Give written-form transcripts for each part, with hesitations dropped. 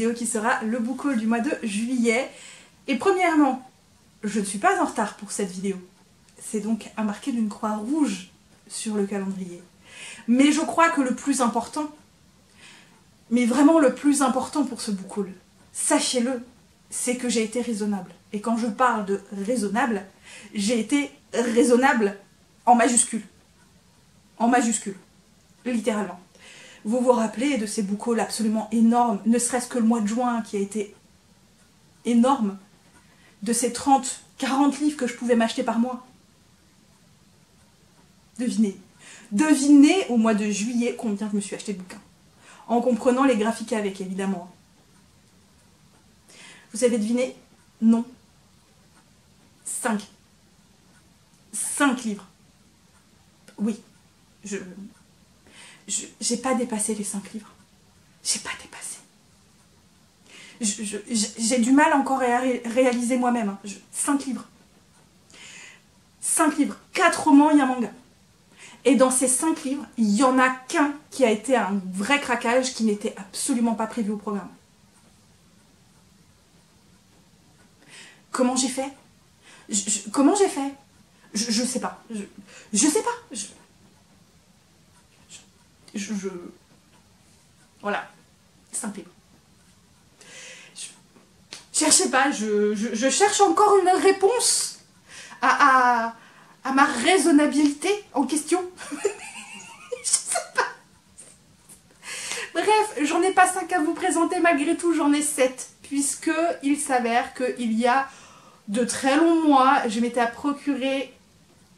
vidéo qui sera le book haul du mois de juillet. Et premièrement, je ne suis pas en retard pour cette vidéo. C'est donc à marquer d'une croix rouge sur le calendrier. Mais je crois que le plus important, mais vraiment le plus important pour ce book haul, sachez-le, c'est que j'ai été raisonnable. Et quand je parle de raisonnable, j'ai été raisonnable en majuscule. En majuscule. Littéralement. Vous vous rappelez de ces book hauls absolument énormes, ne serait-ce que le mois de juin qui a été énorme, de ces 30, 40 livres que je pouvais m'acheter par mois. Devinez. Devinez au mois de juillet combien je me suis acheté de bouquins. En comprenant les graphiques avec, évidemment. Vous avez deviné? Non. 5. 5 livres. Oui. J'ai pas dépassé les 5 livres. J'ai pas dépassé. J'ai du mal encore à réaliser moi-même. Hein. 5 livres. 5 livres. 4 romans et un manga. Et dans ces 5 livres, il n'y en a qu'un qui a été un vrai craquage qui n'était absolument pas prévu au programme. Comment j'ai fait? Comment j'ai fait? Je sais pas. Je sais pas. Voilà. 5 livres. Cherchez pas. Je cherche encore une réponse à ma raisonnabilité en question. Je sais pas. Bref, j'en ai pas 5 à vous présenter, malgré tout j'en ai 7, puisque il s'avère qu'il y a de très longs mois, je m'étais à procurer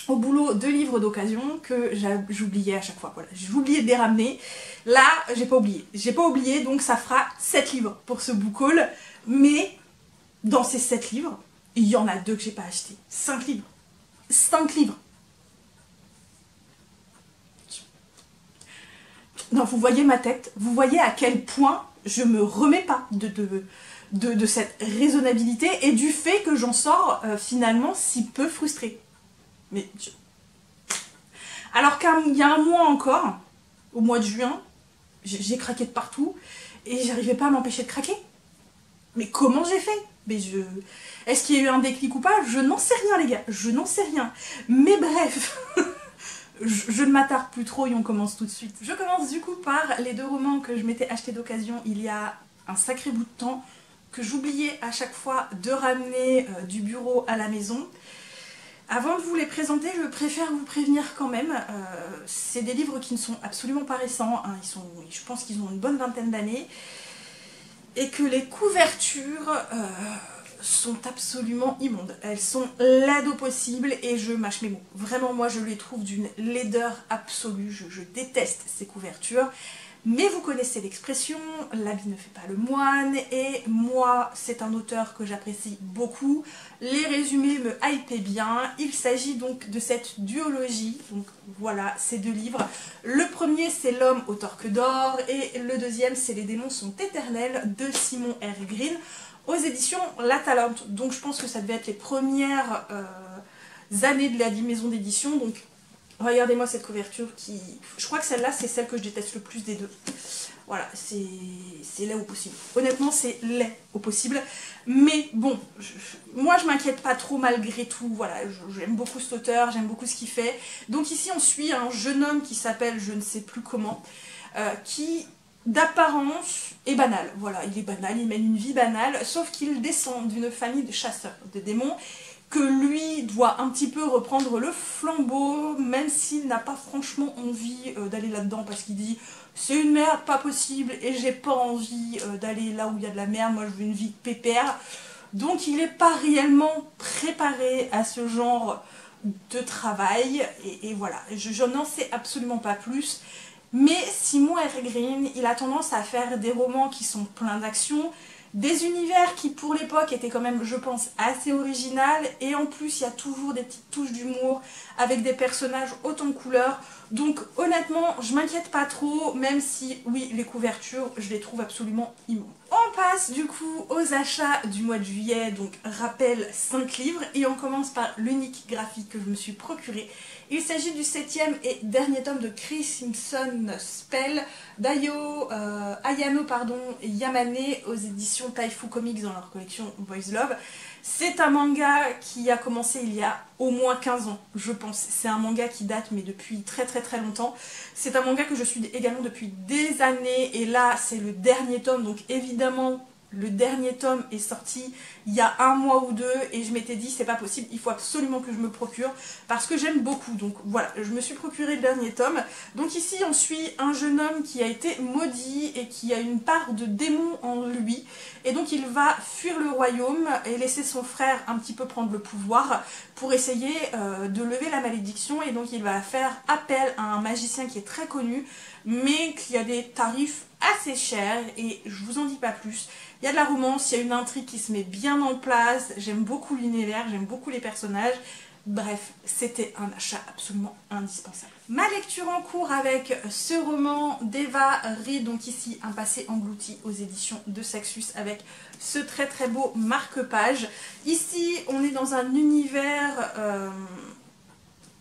au boulot 2 livres d'occasion que j'oubliais à chaque fois. Voilà, j'oubliais de les ramener. Là, j'ai pas oublié. J'ai pas oublié, donc ça fera 7 livres pour ce book haul. Mais dans ces 7 livres, il y en a 2 que j'ai pas acheté. 5 livres. 5 livres. Non, vous voyez ma tête, vous voyez à quel point je me remets pas de cette raisonnabilité et du fait que j'en sors finalement si peu frustrée. Mais alors qu'il y a un mois encore, au mois de juin, j'ai craqué de partout et j'arrivais pas à m'empêcher de craquer. Mais comment j'ai fait? Mais est-ce qu'il y a eu un déclic ou pas? Je n'en sais rien les gars, je n'en sais rien. Mais bref, je ne m'attarde plus trop et on commence tout de suite. Je commence du coup par les 2 romans que je m'étais acheté d'occasion il y a un sacré bout de temps, que j'oubliais à chaque fois de ramener du bureau à la maison. Avant de vous les présenter, je préfère vous prévenir quand même, c'est des livres qui ne sont absolument pas récents, hein. Je pense qu'ils ont une bonne vingtaine d'années. Et que les couvertures sont absolument immondes. Elles sont laides au possible et je mâche mes mots. Vraiment, moi, je les trouve d'une laideur absolue. Je déteste ces couvertures. Mais vous connaissez l'expression, l'habit ne fait pas le moine. Et moi, c'est un auteur que j'apprécie beaucoup. Les résumés me hypaient bien. Il s'agit donc de cette duologie. Donc voilà, ces 2 livres. Le premier, c'est L'homme au torque d'or. Et le deuxième, c'est Les démons sont éternels de Simon R. Green aux éditions La Talente. Donc je pense que ça devait être les premières années de la maison d'édition. Donc regardez-moi cette couverture qui... Je crois que celle-là, c'est celle que je déteste le plus des 2. Voilà, c'est laid au possible. Honnêtement, c'est laid au possible. Mais bon, moi, je m'inquiète pas trop malgré tout. Voilà, j'aime beaucoup cet auteur, j'aime beaucoup ce qu'il fait. Donc ici, on suit un jeune homme qui s'appelle je ne sais plus comment, qui, d'apparence, est banal. Voilà, il est banal, il mène une vie banale, sauf qu'il descend d'une famille de chasseurs de démons, que lui doit un petit peu reprendre le flambeau, même s'il n'a pas franchement envie d'aller là-dedans, parce qu'il dit c'est une merde, pas possible, et j'ai pas envie d'aller là où il y a de la merde, moi je veux une vie pépère. Donc il n'est pas réellement préparé à ce genre de travail, et voilà, je n'en sais absolument pas plus. Mais Simon R. Green, il a tendance à faire des romans qui sont pleins d'action, des univers qui pour l'époque étaient quand même, je pense, assez originales, et en plus il y a toujours des petites touches d'humour avec des personnages haut en couleur. Donc honnêtement, je m'inquiète pas trop, même si, oui, les couvertures, je les trouve absolument immondes. En passe du coup aux achats du mois de juillet, donc rappel 5 livres, et on commence par l'unique graphique que je me suis procuré. Il s'agit du 7e et dernier tome de Crimson Spell d'Ayo Ayano Yamane aux éditions Taifu Comics dans leur collection Boys Love. C'est un manga qui a commencé il y a au moins 15 ans, je pense. C'est un manga qui date mais depuis très longtemps. C'est un manga que je suis également depuis des années, et là c'est le dernier tome, donc évidemment le dernier tome est sorti il y a un mois ou deux, et je m'étais dit c'est pas possible, il faut absolument que je me procure parce que j'aime beaucoup. Donc voilà, je me suis procuré le dernier tome. Donc ici on suit un jeune homme qui a été maudit et qui a une part de démon en lui, et donc il va fuir le royaume et laisser son frère un petit peu prendre le pouvoir pour essayer de lever la malédiction. Et donc il va faire appel à un magicien qui est très connu mais qui a des tarifs assez chers, et je vous en dis pas plus. Il y a de la romance, il y a une intrigue qui se met bien en place, j'aime beaucoup l'univers, j'aime beaucoup les personnages. Bref, c'était un achat absolument indispensable. Ma lecture en cours avec ce roman d'Eva Reid, donc ici Un passé englouti aux éditions de Saxus, avec ce très beau marque-page. Ici, on est dans un univers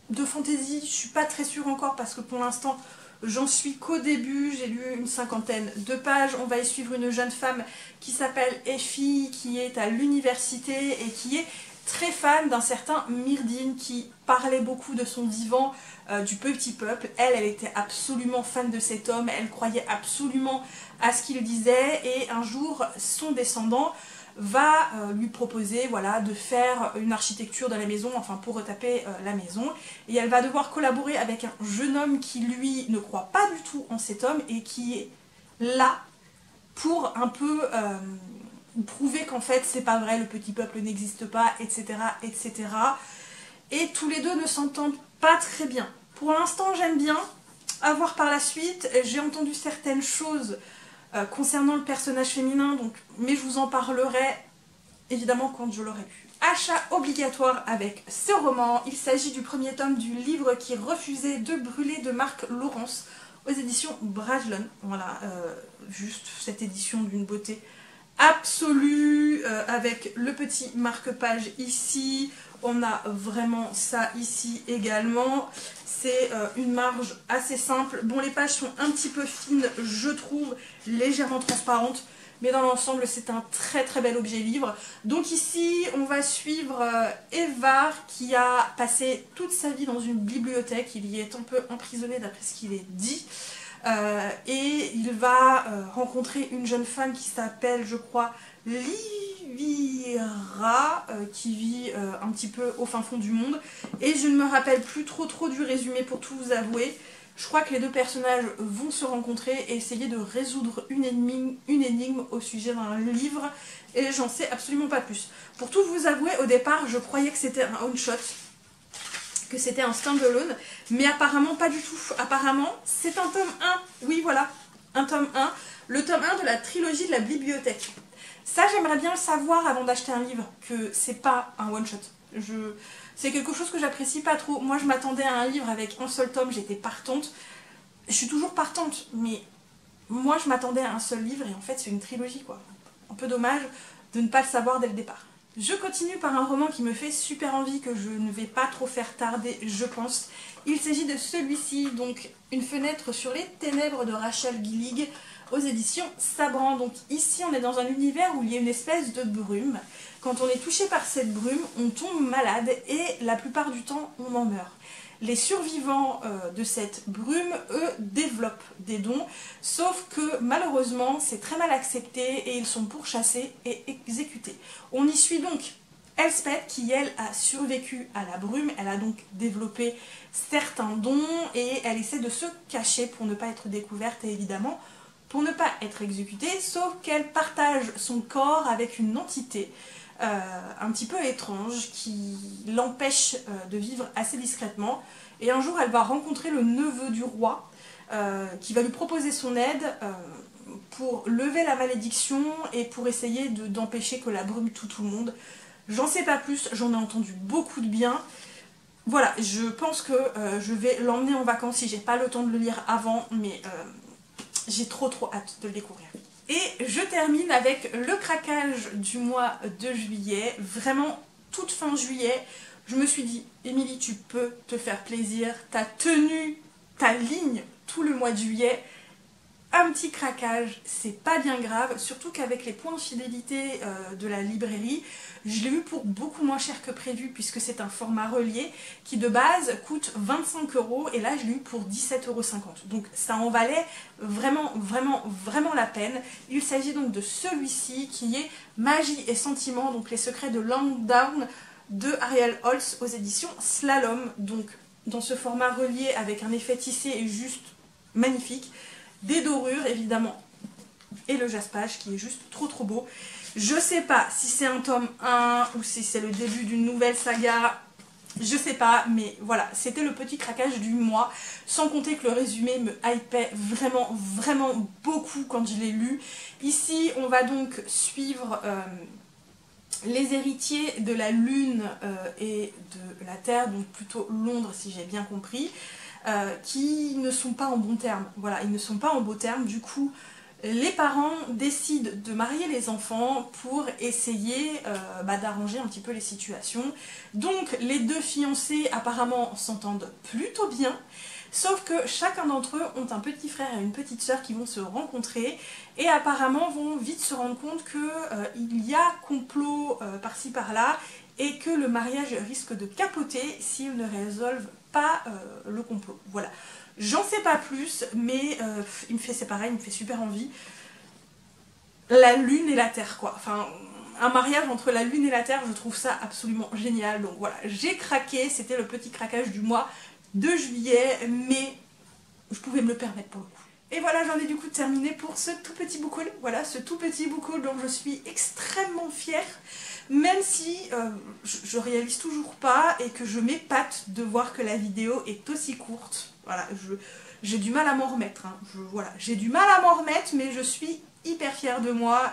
de fantasy, je suis pas très sûre encore parce que pour l'instant, j'en suis qu'au début, j'ai lu une 50aine de pages. On va y suivre une jeune femme qui s'appelle Effie, qui est à l'université et qui est très fan d'un certain Myrdin qui parlait beaucoup de son vivant, du petit peuple. Elle était absolument fan de cet homme, elle croyait absolument à ce qu'il disait, et un jour, son descendant va lui proposer, voilà, de faire une architecture de la maison, enfin pour retaper la maison, et elle va devoir collaborer avec un jeune homme qui lui ne croit pas du tout en cet homme et qui est là pour un peu prouver qu'en fait c'est pas vrai, le petit peuple n'existe pas, etc., etc. Et tous les deux ne s'entendent pas très bien. Pour l'instant j'aime bien, à voir par la suite. J'ai entendu certaines choses concernant le personnage féminin, donc, mais je vous en parlerai évidemment quand je l'aurai lu. Achat obligatoire avec ce roman, il s'agit du premier tome du livre qui refusait de brûler de Marc Laurence aux éditions Brajlon. Voilà, juste cette édition d'une beauté absolue, avec le petit marque-page ici. On a vraiment ça ici également. C'est une marge assez simple. Bon, les pages sont un petit peu fines, je trouve, légèrement transparentes, mais dans l'ensemble, c'est un très bel objet livre. Donc ici, on va suivre Eva, qui a passé toute sa vie dans une bibliothèque. Il y est un peu emprisonné d'après ce qu'il est dit. Et il va rencontrer une jeune femme qui s'appelle, je crois, Livira, qui vit un petit peu au fin fond du monde, et je ne me rappelle plus trop du résumé pour tout vous avouer. Je crois que les deux personnages vont se rencontrer et essayer de résoudre une énigme au sujet d'un livre, et j'en sais absolument pas plus. Pour tout vous avouer, au départ je croyais que c'était un one-shot, que c'était un stand-alone, mais apparemment pas du tout. Apparemment c'est un tome 1, oui voilà, un tome 1, le tome 1 de la trilogie de la bibliothèque. Ça, j'aimerais bien le savoir avant d'acheter un livre, que c'est pas un one-shot. C'est quelque chose que j'apprécie pas trop. Moi, je m'attendais à un livre avec un seul tome, j'étais partante. Je suis toujours partante, mais moi, je m'attendais à un seul livre, et en fait, c'est une trilogie, quoi. Un peu dommage de ne pas le savoir dès le départ. Je continue par un roman qui me fait super envie, que je ne vais pas trop faire tarder, je pense. Il s'agit de celui-ci, donc Une fenêtre sur les ténèbres de Rachel Gillig, aux éditions Sabran. Donc ici on est dans un univers où il y a une espèce de brume. Quand on est touché par cette brume, on tombe malade et la plupart du temps on en meurt. Les survivants de cette brume, eux, développent des dons, sauf que malheureusement c'est très mal accepté et ils sont pourchassés et exécutés. On y suit donc Elspeth qui, elle, a survécu à la brume. Elle a donc développé certains dons et elle essaie de se cacher pour ne pas être découverte et évidemment pour ne pas être exécutée, sauf qu'elle partage son corps avec une entité un petit peu étrange qui l'empêche de vivre assez discrètement. Et un jour elle va rencontrer le neveu du roi qui va lui proposer son aide pour lever la malédiction et pour essayer d'empêcher que la brume tue tout le monde. J'en sais pas plus, j'en ai entendu beaucoup de bien. Voilà, je pense que je vais l'emmener en vacances si j'ai pas le temps de le lire avant, mais j'ai trop hâte de le découvrir. Et je termine avec le craquage du mois de juillet, vraiment toute fin juillet. Je me suis dit, Émilie, tu peux te faire plaisir, t'as tenu ta ligne tout le mois de juillet. Un petit craquage, c'est pas bien grave, surtout qu'avec les points de fidélité de la librairie, je l'ai eu pour beaucoup moins cher que prévu puisque c'est un format relié qui de base coûte 25 € et là je l'ai eu pour 17,50 €. Donc ça en valait vraiment, vraiment, vraiment la peine. Il s'agit donc de celui-ci qui est Magie et Sentiments, donc les secrets de Langdown de Ariel Holz aux éditions Slalom. Donc dans ce format relié avec un effet tissé et juste magnifique. Des dorures évidemment et le jaspage qui est juste trop trop beau. Je sais pas si c'est un tome 1 ou si c'est le début d'une nouvelle saga, je sais pas, mais voilà, c'était le petit craquage du mois, sans compter que le résumé me hypait vraiment vraiment beaucoup quand je l'ai lu. Ici on va donc suivre les héritiers de la Lune et de la Terre, donc plutôt Londres si j'ai bien compris. Qui ne sont pas en bons termes. Voilà, ils ne sont pas en beaux termes. Du coup, les parents décident de marier les enfants pour essayer d'arranger un petit peu les situations. Donc, les deux fiancés apparemment s'entendent plutôt bien. Sauf que chacun d'entre eux ont un petit frère et une petite sœur qui vont se rencontrer et apparemment vont vite se rendre compte qu'il y a complot par-ci par-là et que le mariage risque de capoter s'ils ne résolvent pas le complot. Voilà. J'en sais pas plus, mais c'est pareil, il me fait super envie. La Lune et la Terre, quoi. Enfin, un mariage entre la Lune et la Terre, je trouve ça absolument génial. Donc voilà, j'ai craqué, c'était le petit craquage du mois de juillet, mais je pouvais me le permettre pour le coup. Et voilà, j'en ai du coup terminé pour ce tout petit book haul. Voilà, ce tout petit book haul dont je suis extrêmement fière, même si je réalise toujours pas et que je m'épate de voir que la vidéo est aussi courte. Voilà, j'ai du mal à m'en remettre. Hein. Voilà, j'ai du mal à m'en remettre, mais je suis hyper fière de moi.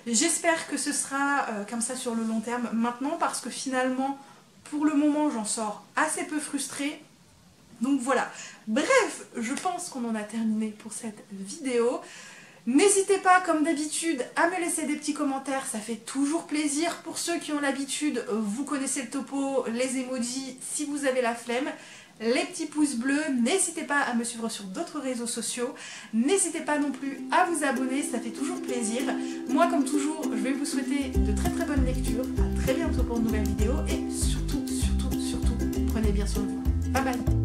J'espère que ce sera comme ça sur le long terme maintenant, parce que finalement, pour le moment, j'en sors assez peu frustrée. Donc voilà, bref, je pense qu'on en a terminé pour cette vidéo. N'hésitez pas, comme d'habitude, à me laisser des petits commentaires, ça fait toujours plaisir. Pour ceux qui ont l'habitude, vous connaissez le topo, les emojis, si vous avez la flemme. Les petits pouces bleus, n'hésitez pas à me suivre sur d'autres réseaux sociaux. N'hésitez pas non plus à vous abonner, ça fait toujours plaisir. Moi, comme toujours, je vais vous souhaiter de très très bonnes lectures. À très bientôt pour une nouvelle vidéo et surtout, surtout, surtout, prenez bien soin de vous. Bye bye.